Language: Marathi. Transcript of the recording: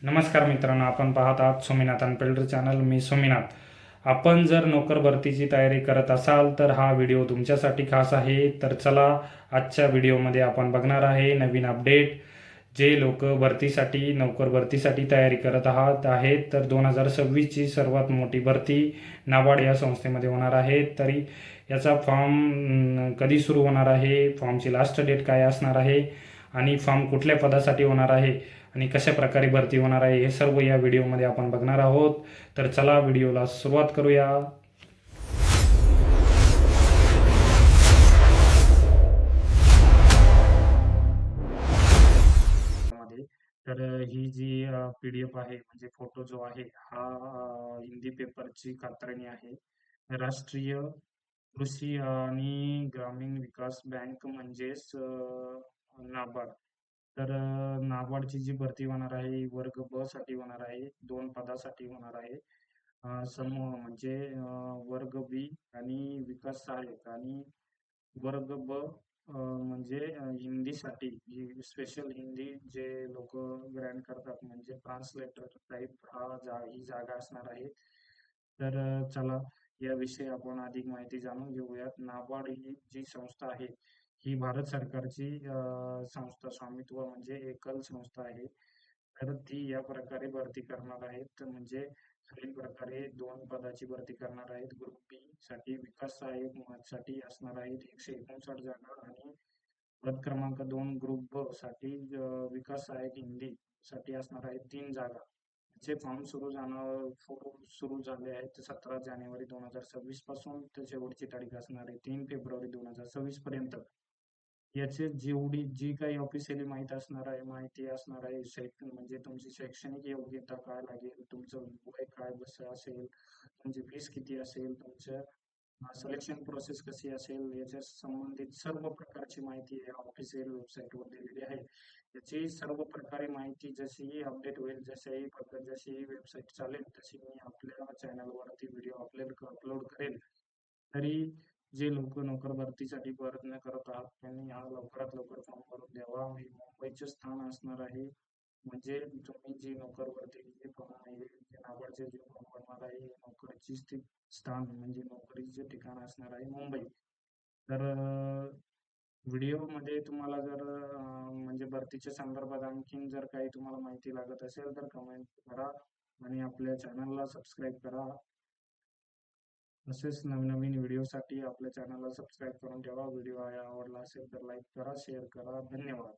नमस्कार मित्रांनो, आपण पाहत आहात सोमीनाथ अनफिल्टर चॅनल. मी सोमीनाथ. आपण जर नोकर भरतीची तयारी करत असाल तर हा व्हिडिओ तुमच्यासाठी खास आहे. तर चला, आजच्या व्हिडिओमध्ये आपण बघणार आहे नवीन अपडेट. जे लोक नोकर भरतीसाठी तयारी करत आहेत तर 2026ची सर्वात मोठी भरती नाबार्ड या संस्थेमध्ये होणार आहे. तरी याचा फॉर्म कधी सुरू होणार आहे, फॉर्मची लास्ट डेट काय असणार आहे आणि फॉर्म कुठल्या पदासाठी होणार आहे आणि कशा प्रकारे भरती होणार आहे, हे सर्व या व्हिडिओमध्ये आपण बघणार आहोत. तर चला, व्हिडिओला सुरुवात करूया. तर ही जी PDF आहे, म्हणजे फोटो जो आहे हा हिंदी पेपरची कात्रणी आहे. राष्ट्रीय कृषी आणि ग्रामीण विकास बँक म्हणजेच नाबार्ड. तर नाबार्डची जी भरती होणार आहे वर्ग ब साठी होणार आहे, 2 पदासाठी होणार आहे. समूह म्हणजे वर्ग बी आणि विकास सहाय्यक, आणि वर्ग ब म्हणजे हिंदीसाठी स्पेशल हिंदी जे लोक ग्रँड करतात, म्हणजे ट्रान्सलेटर टाईप ही जागा असणार आहे. तर चला, याविषयी आपण अधिक माहिती जाणून घेऊयात. नाबार्ड ही जी संस्था आहे ही भारत सरकारची संस्था स्वामित्व म्हणजे एकल संस्था आहे. तर ती या प्रकारे भरती करणार आहेत. म्हणजे खालील प्रकारे 2 पदाची भरती करणार आहेत. ग्रुप बी साठी विकास सहाय्यक साठी असणार आहेत 159 जागा, आणि पद क्रमांक 2 ग्रुप ब साठी विकास सहाय्यक हिंदी साठी असणार आहेत 3 जागा. चे फॉर्म सुरू झाले आहेत 17 जानेवारी 2026 पासून. तर शेवटची तारीख असणार आहे 3 फेब्रुवारी 2026 पर्यंत. याचे जी काही ऑफिशियली माहिती असणार आहे, म्हणजे तुमची शैक्षणिक योग्यता काय लागेल, तुमचं वय काय कसं असेल, तुमची फीस किती असेल, तुमचं सिलेक्शन प्रोसेस कशी असेल, याच्या संबंधित सर्व प्रकारची माहिती या ऑफिशियल वेबसाईटवर दिलेली आहे. याची सर्व प्रकारे माहिती जशीही अपडेट होईल, जशीही वेबसाईट चालेल, तशी मी आपल्या चॅनलवरती व्हिडिओ अपलोड करेल. तरी जे लोक नोकर भरतीसाठी प्रयत्न करत आहात त्यांनी हा लवकरात लवकर फॉर्म भरून द्यावा. हे मुंबईचे स्थान असणार आहे. म्हणजे तुम्ही जी नोकर भरती फॉर्म आहे, जे नाबार्डचे जे फॉर्म भरणार आहे, नोकरीची स्थान म्हणजे नोकरीचे ठिकाण असणार आहे मुंबई. तर व्हिडिओमध्ये तुम्हाला जर म्हणजे भरतीच्या संदर्भात आणखीन जर काही तुम्हाला माहिती लागत असेल तर कमेंट करा आणि आपल्या चॅनलला सबस्क्राईब करा. असेच नवनवीन व्हिडिओसाठी आपल्या चॅनलला सबस्क्राईब करून ठेवा. व्हिडिओ आवडला असेल तर लाईक करा, शेअर करा. धन्यवाद.